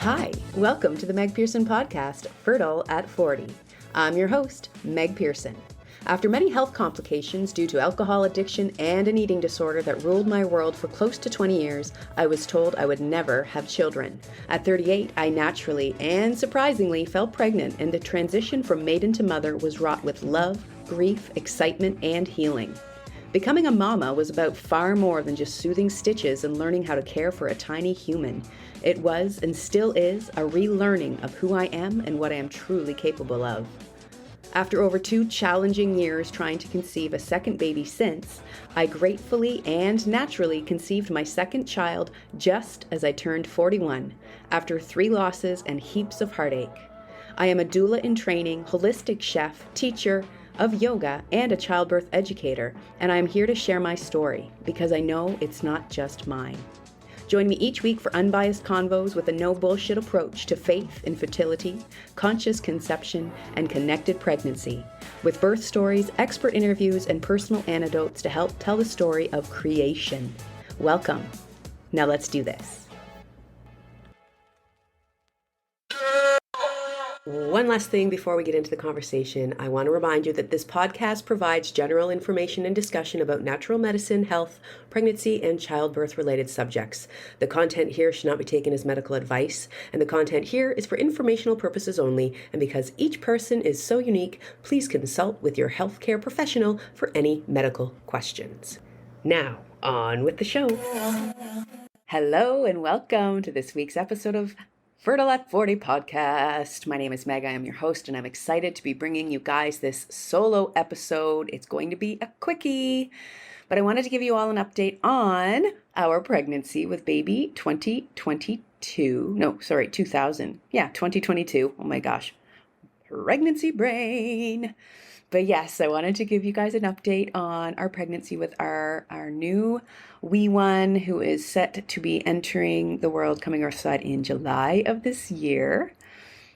Hi, welcome to the Meg Pearson podcast, Fertile at 40. I'm your host, Meg Pearson. After many health complications due to alcohol addiction and an eating disorder that ruled my world for close to 20 years, I was told I would never have children. At 38, I naturally and surprisingly fell pregnant, and the transition from maiden to mother was wrought with love, grief, excitement, and healing. Becoming a mama was about far more than just soothing stitches and learning how to care for a tiny human. It was, and still is, a relearning of who I am and what I am truly capable of. After over 2 challenging years trying to conceive a second baby since, I gratefully and naturally conceived my second child just as I turned 41, after 3 losses and heaps of heartache. I am a doula in training, holistic chef, teacher of yoga, and a childbirth educator, and I am here to share my story because I know it's not just mine. Join me each week for unbiased convos with a no-bullshit approach to faith in fertility, conscious conception, and connected pregnancy, with birth stories, expert interviews, and personal anecdotes to help tell the story of creation. Welcome. Now let's do this. One last thing before we get into the conversation, I want to remind you that this podcast provides general information and discussion about natural medicine, health, pregnancy, and childbirth-related subjects. The content here should not be taken as medical advice, and the content here is for informational purposes only, and because each person is so unique, please consult with your healthcare professional for any medical questions. Now, on with the show. Hello, and welcome to this week's episode of Fertile at 40 podcast. My name is Meg. I am your host, and I'm excited to be bringing you guys this solo episode. It's going to be a quickie, but I wanted to give you all an update on our pregnancy with baby 2022. 2000. Yeah, 2022. Oh my gosh. Pregnancy brain. But yes, I wanted to give you guys an update on our pregnancy with our new wee one, who is set to be entering the world coming earthside in July of this year.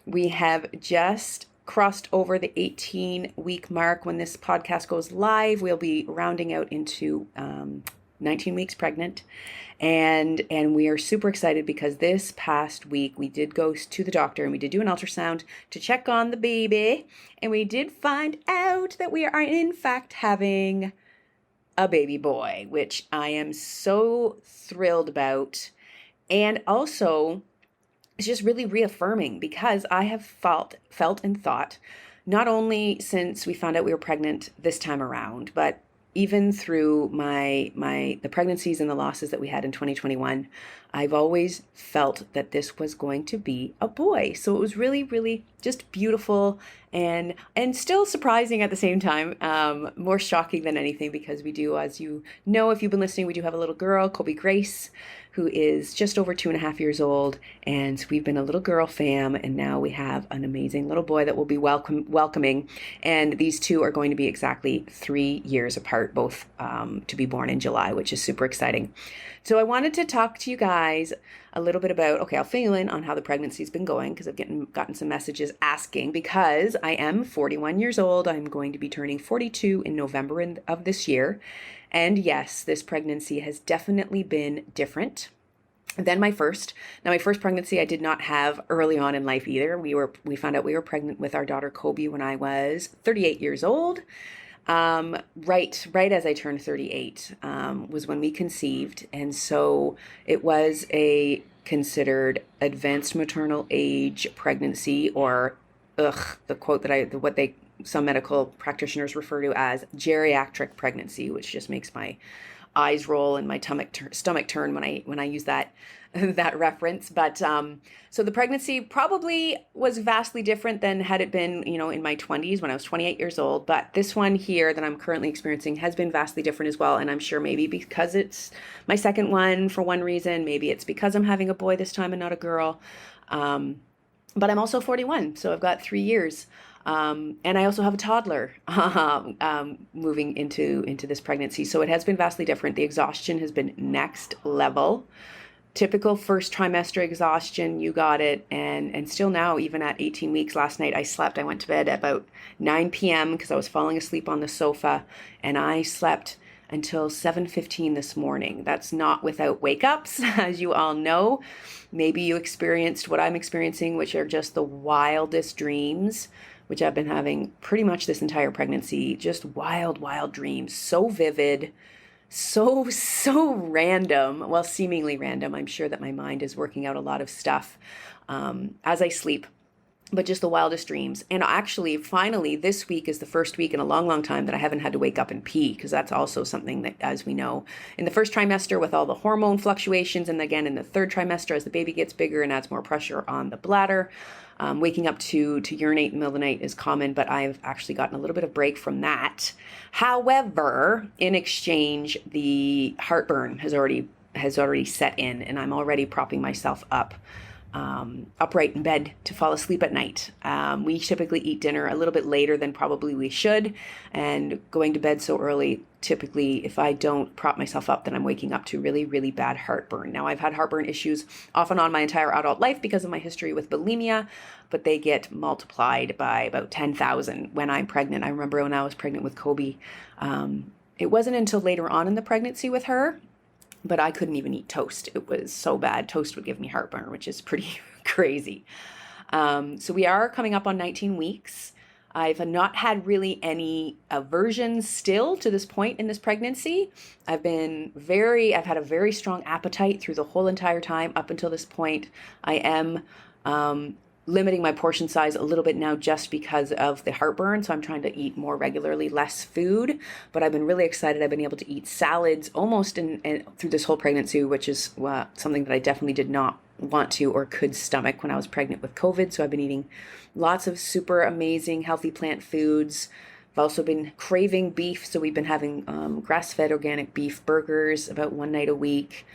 We have just crossed over the 18-week mark. When this podcast goes live, we'll be rounding out into 19 weeks pregnant. And we are super excited because this past week we did go to the doctor and we did do an ultrasound to check on the baby. And we did find out that we are in fact having a baby boy, which I am so thrilled about. And also it's just really reaffirming because I have felt and thought, not only since we found out we were pregnant this time around, but even through the pregnancies and the losses that we had in 2021, I've always felt that this was going to be a boy. So it was really, really just beautiful and still surprising at the same time, more shocking than anything, because we do, as you know, if you've been listening, we do have a little girl, Kobe Grace, who is just over 2.5 years old. And we've been a little girl fam, and now we have an amazing little boy that we'll be welcoming. And these two are going to be exactly 3 years apart, both to be born in July, which is super exciting. So I wanted to talk to you guys a little bit about, I'll fill you in on how the pregnancy's been going, because I've gotten some messages asking, because I am 41 years old. I'm going to be turning 42 in November of this year. And yes, this pregnancy has definitely been different than my first. Now, my first pregnancy I did not have early on in life either. We found out we were pregnant with our daughter Kobe when I was 38 years old. Right as I turned 38 was when we conceived. And so it was a considered advanced maternal age pregnancy, or the quote that some medical practitioners refer to as geriatric pregnancy, which just makes my eyes roll and my stomach turn when I use that reference. But so the pregnancy probably was vastly different than had it been, in my 20s when I was 28 years old. But this one here that I'm currently experiencing has been vastly different as well. And I'm sure maybe because it's my second one for one reason, maybe it's because I'm having a boy this time and not a girl. But I'm also 41, so I've got 3 years. And I also have a toddler moving into this pregnancy. So it has been vastly different. The exhaustion has been next level. Typical first trimester exhaustion, you got it. And still now, even at 18 weeks, last night I went to bed at about 9 p.m. because I was falling asleep on the sofa, and I slept until 7:15 this morning. That's not without wake-ups, as you all know. Maybe you experienced what I'm experiencing, which are just the wildest dreams, which I've been having pretty much this entire pregnancy. Just wild, wild dreams. So vivid, so random. Well, seemingly random. I'm sure that my mind is working out a lot of stuff as I sleep. But just the wildest dreams. And actually, finally, this week is the first week in a long, long time that I haven't had to wake up and pee, because that's also something that, as we know, in the first trimester with all the hormone fluctuations, and again in the third trimester as the baby gets bigger and adds more pressure on the bladder, waking up to urinate in the middle of the night is common, but I've actually gotten a little bit of break from that. However, in exchange, the heartburn has already set in, and I'm already propping myself up upright in bed to fall asleep at night. We typically eat dinner a little bit later than probably we should, and going to bed so early, typically if I don't prop myself up, then I'm waking up to really, really bad heartburn. Now, I've had heartburn issues off and on my entire adult life because of my history with bulimia, but they get multiplied by about 10,000 when I'm pregnant. I remember when I was pregnant with Kobe, it wasn't until later on in the pregnancy with her, but I couldn't even eat toast. It was so bad. Toast would give me heartburn, which is pretty crazy. So we are coming up on 19 weeks. I've not had really any aversion still to this point in this pregnancy. I've had a very strong appetite through the whole entire time up until this point. I am limiting my portion size a little bit now just because of the heartburn. So I'm trying to eat more regularly, less food, but I've been really excited. I've been able to eat salads almost through this whole pregnancy, which is something that I definitely did not want to or could stomach when I was pregnant with COVID. So I've been eating lots of super amazing, healthy plant foods. I've also been craving beef. So we've been having grass-fed organic beef burgers about one night a week.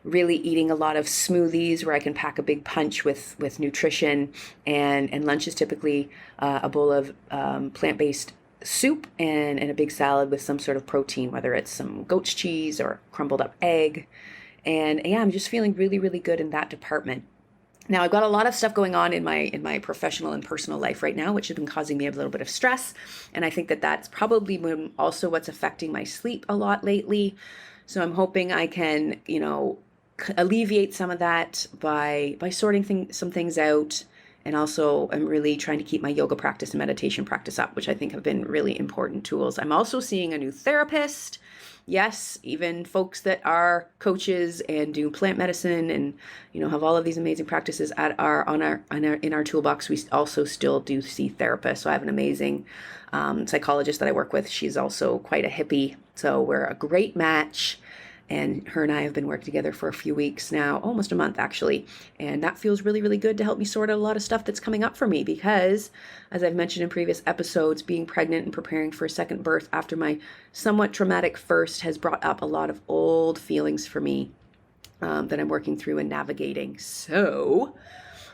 Really eating a lot of smoothies where I can pack a big punch with nutrition, and lunch is typically a bowl of plant-based soup and a big salad with some sort of protein, whether it's some goat's cheese or crumbled up egg. And yeah, I'm just feeling really, really good in that department. Now, I've got a lot of stuff going on in my professional and personal life right now, which has been causing me a little bit of stress. And I think that that's probably also what's affecting my sleep a lot lately. So I'm hoping I can, alleviate some of that by sorting some things out. And also I'm really trying to keep my yoga practice and meditation practice up, which I think have been really important tools. I'm also seeing a new therapist. Yes, even folks that are coaches and do plant medicine and have all of these amazing practices in our toolbox. We also still do see therapists. So I have an amazing psychologist that I work with. She's also quite a hippie, so we're a great match. And her and I have been working together for a few weeks now, almost a month actually. And that feels really, really good to help me sort out a lot of stuff that's coming up for me because, as I've mentioned in previous episodes, being pregnant and preparing for a second birth after my somewhat traumatic first has brought up a lot of old feelings for me that I'm working through and navigating. So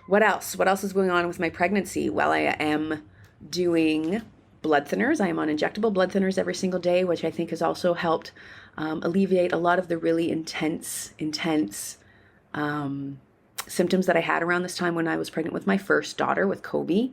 what else? What else is going on with my pregnancy? Well, I am doing blood thinners. I am on injectable blood thinners every single day, which I think has also helped alleviate a lot of the really intense symptoms that I had around this time when I was pregnant with my first daughter, with Kobe.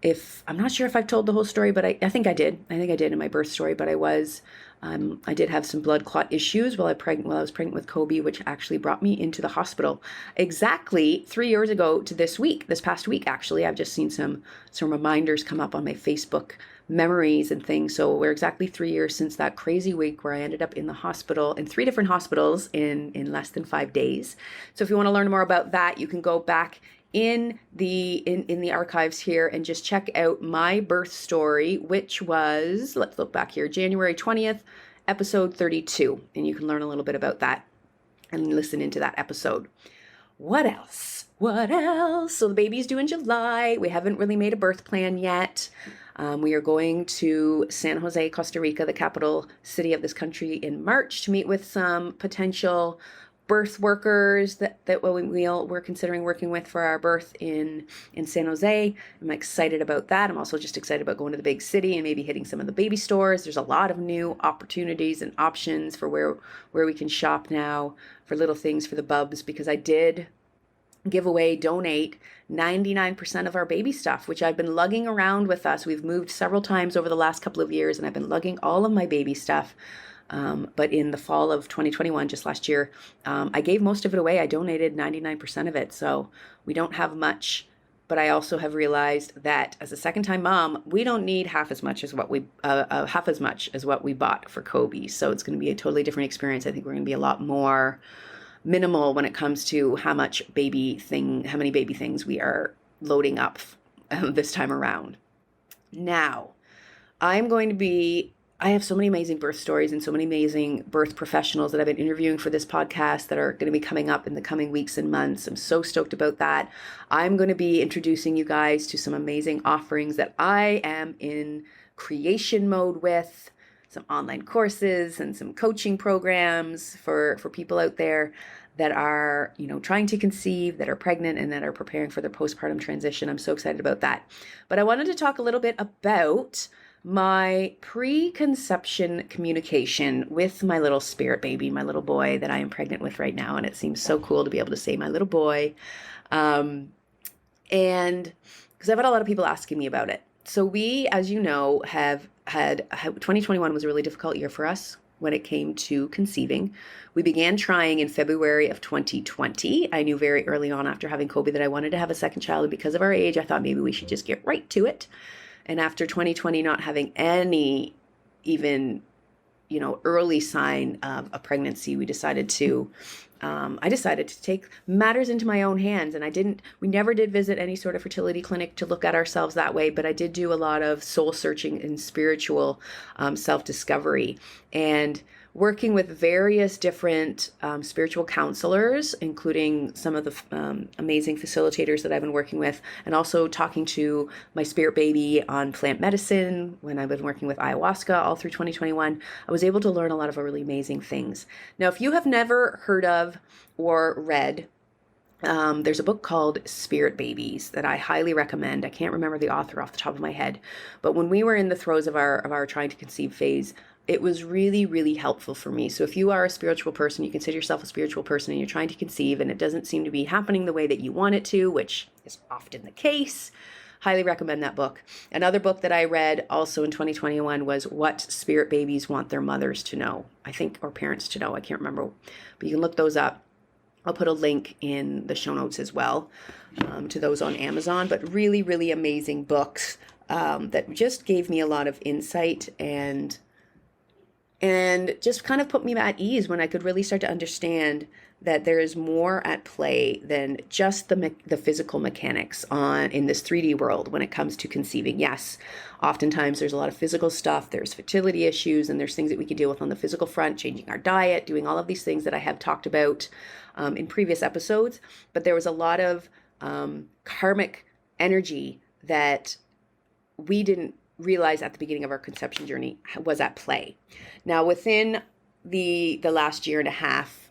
I'm not sure if I've told the whole story, but I think I did. I think I did in my birth story, but I did have some blood clot issues while I was pregnant with Kobe, which actually brought me into the hospital exactly 3 years ago to this past week, actually. I've just seen some reminders come up on my Facebook memories and things. So we're exactly 3 years since that crazy week where I ended up in the hospital, in 3 different hospitals in less than 5 days. So if you want to learn more about that, you can go back in the archives here and just check out my birth story, which was, let's look back here, January 20th, episode 32. And you can learn a little bit about that and listen into that episode. What else? So the baby's due in July. We haven't really made a birth plan yet. We are going to San Jose, Costa Rica, the capital city of this country, in March to meet with some potential birth workers that we're considering working with for our birth in San Jose. I'm excited about that. I'm also just excited about going to the big city and maybe hitting some of the baby stores. There's a lot of new opportunities and options for where we can shop now for little things for the bubs, because I did donate 99% of our baby stuff, which I've been lugging around with us. We've moved several times over the last couple of years, and I've been lugging all of my baby stuff But in the fall of 2021, just last year, I gave most of it away. I donated 99% of it. So we don't have much. But I also have realized that as a second-time mom, we don't need half as much as what we bought for Kobe. So it's going to be a totally different experience. I think we're going to be a lot more minimal when it comes to how many baby things we are loading up this time around. Now, I have so many amazing birth stories and so many amazing birth professionals that I've been interviewing for this podcast that are going to be coming up in the coming weeks and months. I'm so stoked about that. I'm going to be introducing you guys to some amazing offerings that I am in creation mode with, some online courses and some coaching programs for people out there that are, trying to conceive, that are pregnant, and that are preparing for their postpartum transition. I'm so excited about that. But I wanted to talk a little bit about my preconception communication with my little spirit baby, my little boy that I am pregnant with right now. And it seems so cool to be able to say my little boy. And because I've had a lot of people asking me about it. So we, as you know, have had 2021 was a really difficult year for us when it came to conceiving. We began trying in February of 2020. I knew very early on after having Kobe that I wanted to have a second child. And because of our age, I thought maybe we should just get right to it. And after 2020 not having any even, early sign of a pregnancy, I decided to take matters into my own hands. And we never did visit any sort of fertility clinic to look at ourselves that way, but I did do a lot of soul searching and spiritual self-discovery, and working with various different spiritual counselors, including some of the amazing facilitators that I've been working with, and also talking to my spirit baby on plant medicine when I've been working with ayahuasca all through 2021. I was able to learn a lot of really amazing things. Now, if you have never heard of or read, there's a book called Spirit Babies that I highly recommend. I can't remember the author off the top of my head, but when we were in the throes of our trying to conceive phase, it was really, really helpful for me. So if you are a spiritual person, you consider yourself a spiritual person, and you're trying to conceive and it doesn't seem to be happening the way that you want it to, which is often the case, highly recommend that book. Another book that I read also in 2021 was What Spirit Babies Want Their Mothers to Know, I think, or Parents to Know. I can't remember, but you can look those up. I'll put a link in the show notes as well to those on Amazon. But really, really amazing books that just gave me a lot of insight and just kind of put me at ease when I could really start to understand that there is more at play than just the physical mechanics in this 3D world when it comes to conceiving. Yes, oftentimes there's a lot of physical stuff, there's fertility issues, and there's things that we can deal with on the physical front, changing our diet, doing all of these things that I have talked about in previous episodes. But there was a lot of karmic energy that we didn't realize at the beginning of our conception journey was at play. Now, within the last year and a half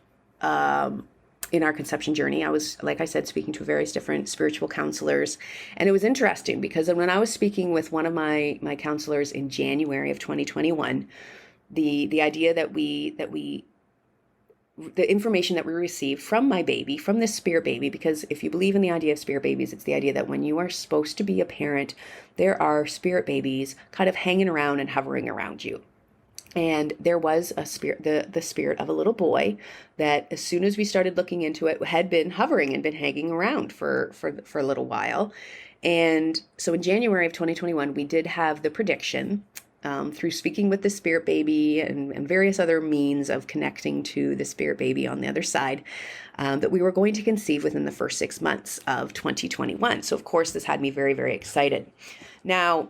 in our conception journey, I was, like I said, speaking to various different spiritual counselors. And it was interesting because when I was speaking with one of my counselors in January of 2021, the idea that the information that we received from my baby, from this spirit baby, because if you believe in the idea of spirit babies, it's the idea that when you are supposed to be a parent, there are spirit babies kind of hanging around and hovering around you. And there was a spirit, the spirit of a little boy that as soon as we started looking into it, had been hovering and been hanging around for a little while. And so in January of 2021, we did have the prediction through speaking with the spirit baby and various other means of connecting to the spirit baby on the other side, that we were going to conceive within the first 6 months of 2021. So of course, this had me very, very excited. Now,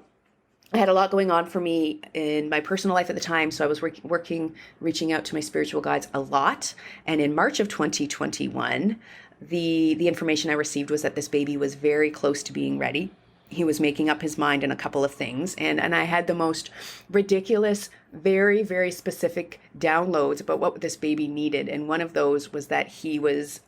I had a lot going on for me in my personal life at the time, so I was reaching out to my spiritual guides a lot. And in March of 2021, the information I received was that this baby was very close to being ready. He was making up his mind in a couple of things. And I had the most ridiculous, very, very specific downloads about what this baby needed. And one of those was that he was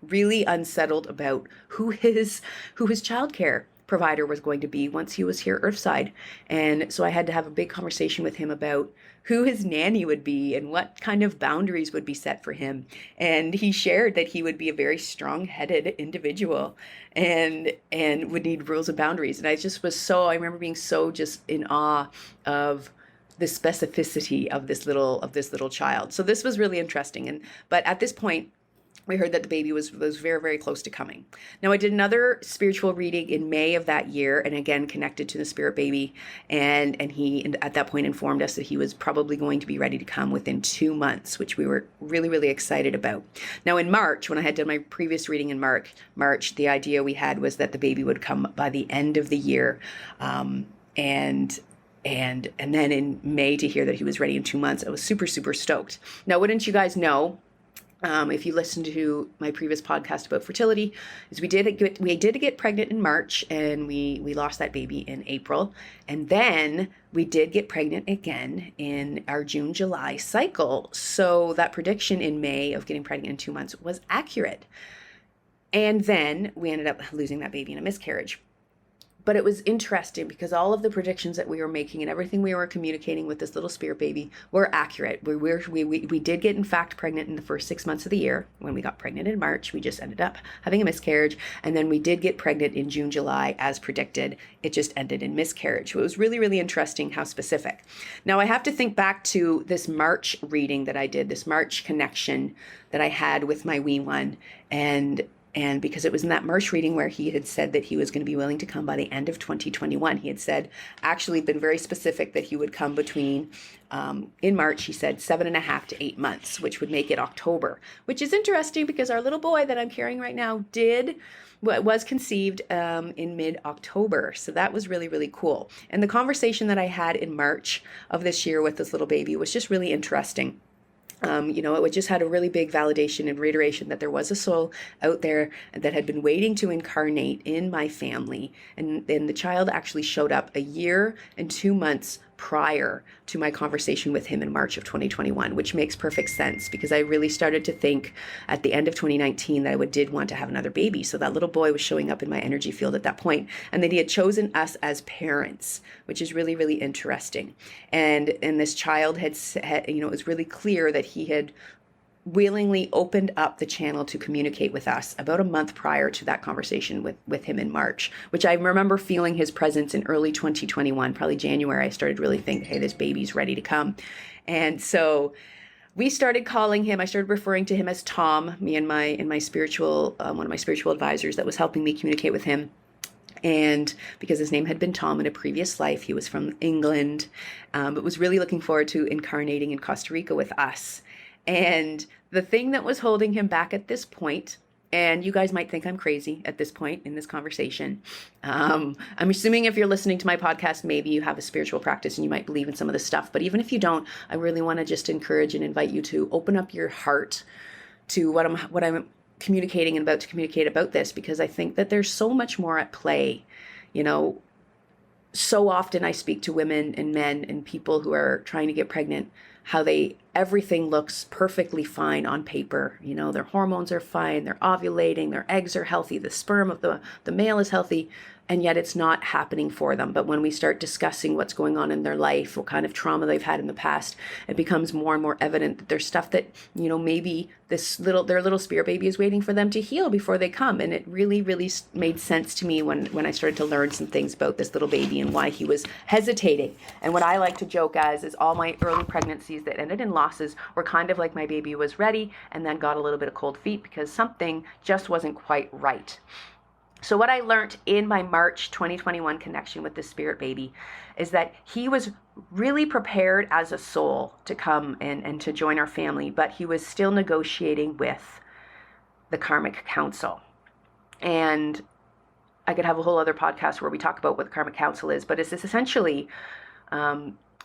really unsettled about who his childcare provider was going to be once he was here earthside. And so I had to have a big conversation with him about who his nanny would be and what kind of boundaries would be set for him. And he shared that he would be a very strong-headed individual and would need rules and boundaries. And I remember being so just in awe of the specificity of this little child. So this was really interesting. But at this point, we heard that the baby was very, very close to coming. Now, I did another spiritual reading in May of that year, and again, connected to the spirit baby. And he, at that point, informed us that he was probably going to be ready to come within 2 months, which we were really, really excited about. Now, in March, when I had done my previous reading in March, the idea we had was that the baby would come by the end of the year. And then in May, to hear that he was ready in 2 months, I was super, super stoked. Now, wouldn't you guys know, if you listened to my previous podcast about fertility, is we did get pregnant in March, and we lost that baby in April. And then we did get pregnant again in our June-July cycle. So that prediction in May of getting pregnant in 2 months was accurate. And then we ended up losing that baby in a miscarriage. But it was interesting because all of the predictions that we were making and everything we were communicating with this little spirit baby were accurate. We did get, in fact, pregnant in the first 6 months of the year. When we got pregnant in March, we just ended up having a miscarriage. And then we did get pregnant in June, July, as predicted. It just ended in miscarriage. So it was really, really interesting how specific. Now, I have to think back to this March reading that I did, this March connection that I had with my wee one. And because it was in that March reading where he had said that he was going to be willing to come by the end of 2021. He had said, actually been very specific, that he would come between, in March, he said 7.5 to 8 months, which would make it October, which is interesting because our little boy that I'm carrying right now was conceived in mid-October. So that was really, really cool. And the conversation that I had in March of this year with this little baby was just really interesting. It just had a really big validation and reiteration that there was a soul out there that had been waiting to incarnate in my family. And then the child actually showed up a year and 2 months prior to my conversation with him in March of 2021, which makes perfect sense because I really started to think at the end of 2019 that I did want to have another baby. So that little boy was showing up in my energy field at that point, and that he had chosen us as parents, which is really, really interesting. And this child had it was really clear that he had willingly opened up the channel to communicate with us about a month prior to that conversation with him in March, which I remember feeling his presence in early 2021, probably January. I started really thinking, hey, this baby's ready to come. And so we started calling him, I started referring to him as Tom, me and my spiritual, one of my spiritual advisors that was helping me communicate with him. And because his name had been Tom in a previous life, he was from England, but was really looking forward to incarnating in Costa Rica with us. And the thing that was holding him back at this point, and you guys might think I'm crazy at this point in this conversation. I'm assuming if you're listening to my podcast, maybe you have a spiritual practice and you might believe in some of this stuff. But even if you don't, I really want to just encourage and invite you to open up your heart to what I'm communicating and about to communicate about this, because I think that there's so much more at play. So often I speak to women and men and people who are trying to get pregnant, how everything looks perfectly fine on paper. Their hormones are fine, they're ovulating, their eggs are healthy, the sperm of the male is healthy, and yet it's not happening for them. But when we start discussing what's going on in their life, what kind of trauma they've had in the past, it becomes more and more evident that there's stuff that, maybe their little spirit baby is waiting for them to heal before they come. And it really, really made sense to me when I started to learn some things about this little baby and why he was hesitating. And what I like to joke as is all my early pregnancies that ended in losses were kind of like my baby was ready and then got a little bit of cold feet because something just wasn't quite right. So what I learned in my March 2021 connection with the spirit baby is that he was really prepared as a soul to come and to join our family, but he was still negotiating with the karmic counsel. And I could have a whole other podcast where we talk about what the karmic counsel is, but it's essentially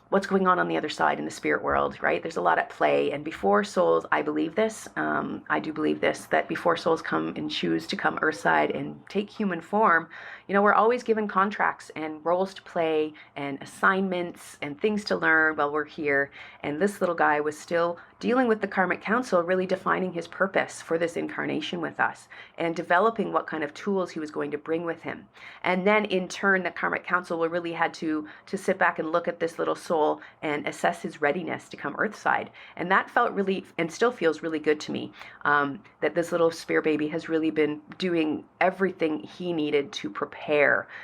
what's going on the other side in the spirit world, right? There's a lot at play. And before souls, I believe this, I do believe this, that before souls come and choose to come earthside and take human form, we're always given contracts and roles to play and assignments and things to learn while we're here. And this little guy was still dealing with the karmic counsel, really defining his purpose for this incarnation with us and developing what kind of tools he was going to bring with him. And then in turn, the karmic counsel really had to sit back and look at this little soul and assess his readiness to come earthside. And that felt really, and still feels really good to me, that this little spirit baby has really been doing everything he needed to prepare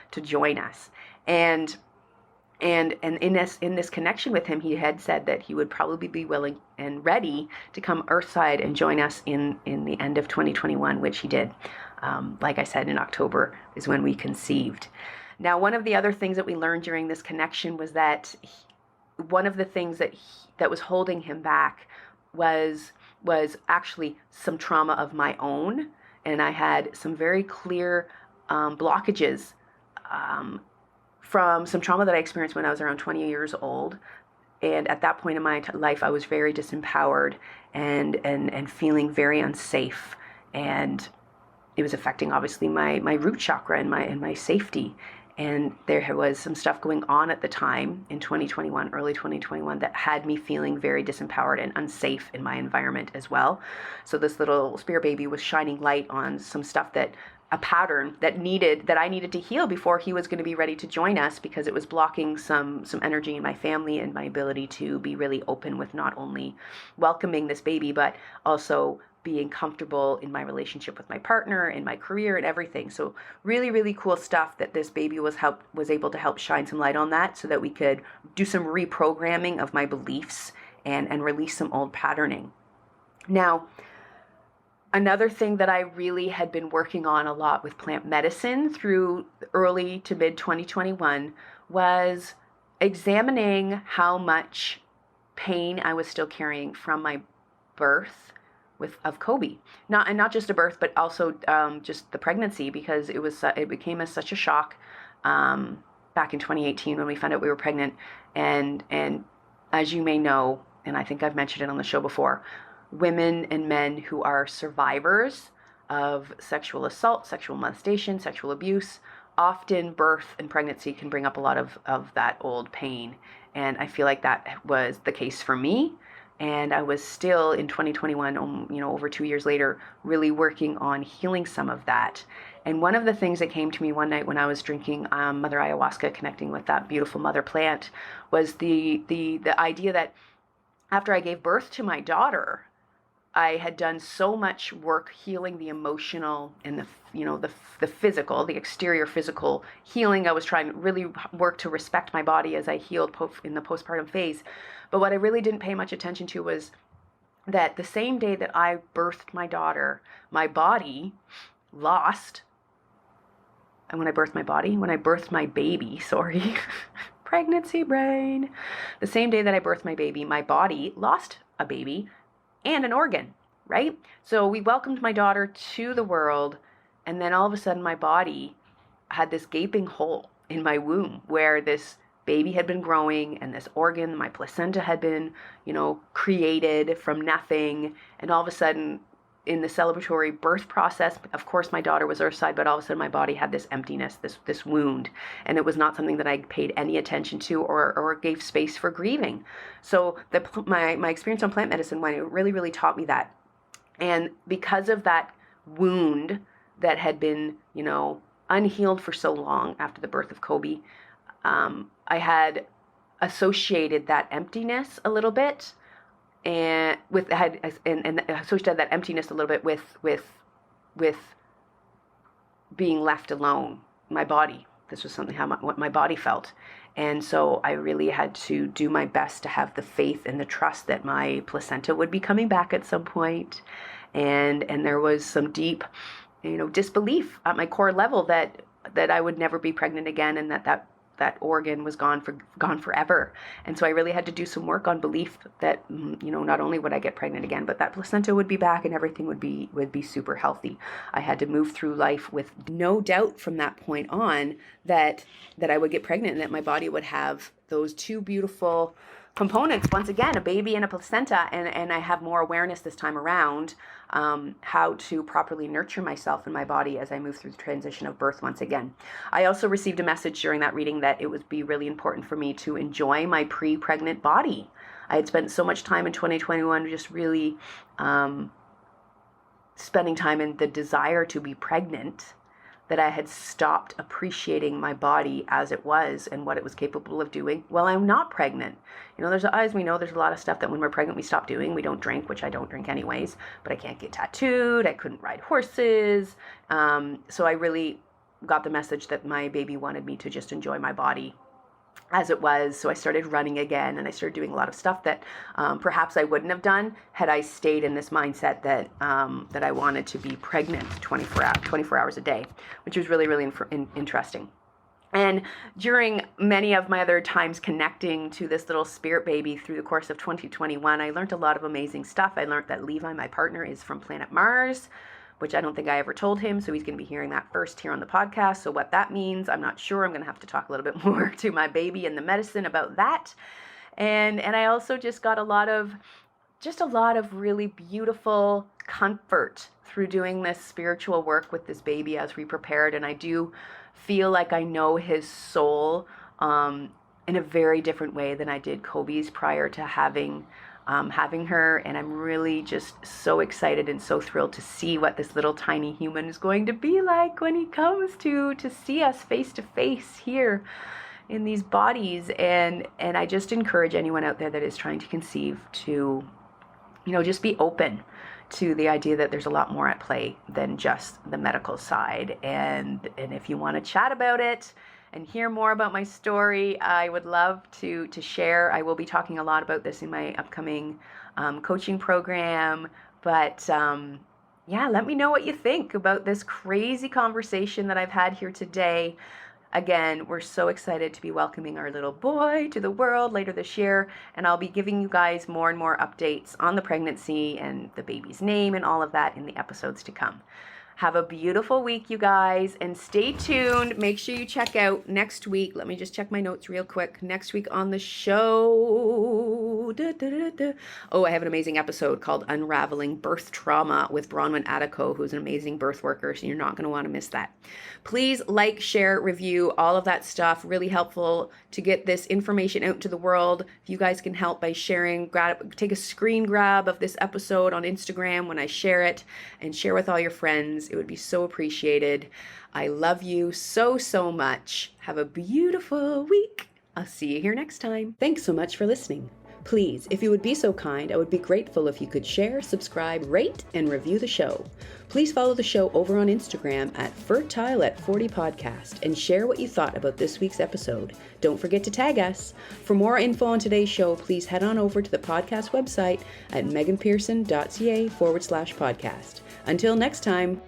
to join us. And And in this connection with him, he had said that he would probably be willing and ready to come earthside and join us in the end of 2021, which he did. Like I said, in October is when we conceived. Now, one of the other things that we learned during this connection was that one of the things that was holding him back was actually some trauma of my own, and I had some very clear blockages from some trauma that I experienced when I was around 20 years old. And at that point in my life, I was very disempowered and feeling very unsafe. And it was affecting, obviously, my root chakra and my safety. And there was some stuff going on at the time in 2021, early 2021, that had me feeling very disempowered and unsafe in my environment as well. So this little spirit baby was shining light on some stuff, that a pattern that I needed to heal before he was going to be ready to join us, because it was blocking some energy in my family and my ability to be really open with not only welcoming this baby, but also being comfortable in my relationship with my partner, in my career, and everything. So really, really cool stuff that this baby was able to help shine some light on that, so that we could do some reprogramming of my beliefs and release some old patterning. Now, another thing that I really had been working on a lot with plant medicine through early to mid 2021 was examining how much pain I was still carrying from my birth of Kobe. Not just a birth, but also just the pregnancy, because it became such a shock back in 2018 when we found out we were pregnant. And as you may know, and I think I've mentioned it on the show before, women and men who are survivors of sexual assault, sexual molestation, sexual abuse, often birth and pregnancy can bring up a lot of that old pain. And I feel like that was the case for me. And I was still in 2021, over 2 years later, really working on healing some of that. And one of the things that came to me one night when I was drinking Mother Ayahuasca, connecting with that beautiful mother plant, was the idea that after I gave birth to my daughter, I had done so much work healing the emotional and the physical, the exterior physical healing. I was trying to really work to respect my body as I healed in the postpartum phase. But what I really didn't pay much attention to was that the same day that I birthed my daughter, my body lost. And when I birthed my baby, sorry, pregnancy brain. The same day that I birthed my baby, my body lost a baby and an organ, right? So we welcomed my daughter to the world, and then all of a sudden my body had this gaping hole in my womb where this baby had been growing, and this organ, my placenta, had been, created from nothing. And all of a sudden, in the celebratory birth process, of course my daughter was earthside, but all of a sudden my body had this emptiness, this wound, and it was not something that I paid any attention to or gave space for grieving. So my experience on plant medicine, when it really, really taught me that. And because of that wound that had been, unhealed for so long after the birth of Kobe, I had associated that emptiness a little bit, and associated that emptiness a little bit with being left alone. My body. This was something what my body felt, and so I really had to do my best to have the faith and the trust that my placenta would be coming back at some point, and there was some deep, disbelief at my core level that I would never be pregnant again, and that organ was gone forever. And so I really had to do some work on belief that, not only would I get pregnant again, but that placenta would be back and everything would be super healthy. I had to move through life with no doubt from that point on that I would get pregnant and that my body would have those two beautiful components, once again, a baby and a placenta, and I have more awareness this time around how to properly nurture myself and my body as I move through the transition of birth once again. I also received a message during that reading that it would be really important for me to enjoy my pre-pregnant body. I had spent so much time in 2021 just really spending time in the desire to be pregnant that I had stopped appreciating my body as it was and what it was capable of doing. Well, I'm not pregnant. As we know, there's a lot of stuff that when we're pregnant we stop doing. We don't drink, which I don't drink anyways, but I can't get tattooed. I couldn't ride horses. So I really got the message that my baby wanted me to just enjoy my body as it was. So I started running again, and I started doing a lot of stuff that perhaps I wouldn't have done had I stayed in this mindset that that I wanted to be pregnant 24 hours a day, which was really, really interesting. And during many of my other times connecting to this little spirit baby through the course of 2021, I learned a lot of amazing stuff. I learned that Levi, my partner, is from planet Mars, which I don't think I ever told him. So he's going to be hearing that first here on the podcast. So what that means, I'm not sure. I'm going to have to talk a little bit more to my baby and the medicine about that. And I also just got a lot of really beautiful comfort through doing this spiritual work with this baby as we prepared. And I do feel like I know his soul in a very different way than I did Kobe's prior to having her. And I'm really just so excited and so thrilled to see what this little tiny human is going to be like when he comes to see us face to face here in these bodies. And I just encourage anyone out there that is trying to conceive to, just be open to the idea that there's a lot more at play than just the medical side. And if you want to chat about it and hear more about my story, I would love to share. I will be talking a lot about this in my upcoming coaching program. But let me know what you think about this crazy conversation that I've had here today. Again, we're so excited to be welcoming our little boy to the world later this year, and I'll be giving you guys more and more updates on the pregnancy and the baby's name and all of that in the episodes to come. Have a beautiful week, you guys, and stay tuned. Make sure you check out next week. Let me just check my notes real quick. Next week on the show. Oh, I have an amazing episode called Unraveling Birth Trauma with Bronwyn Attico, who's an amazing birth worker, so you're not going to want to miss that. Please like, share, review, all of that stuff. Really helpful to get this information out to the world. If you guys can help by sharing, take a screen grab of this episode on Instagram when I share it, and share with all your friends. It would be so appreciated. I love you so, so much. Have a beautiful week. I'll see you here next time. Thanks so much for listening. Please, if you would be so kind, I would be grateful if you could share, subscribe, rate, and review the show. Please follow the show over on Instagram at Fertile@40podcast and share what you thought about this week's episode. Don't forget to tag us. For more info on today's show, please head on over to the podcast website at meganpearson.ca/podcast. Until next time.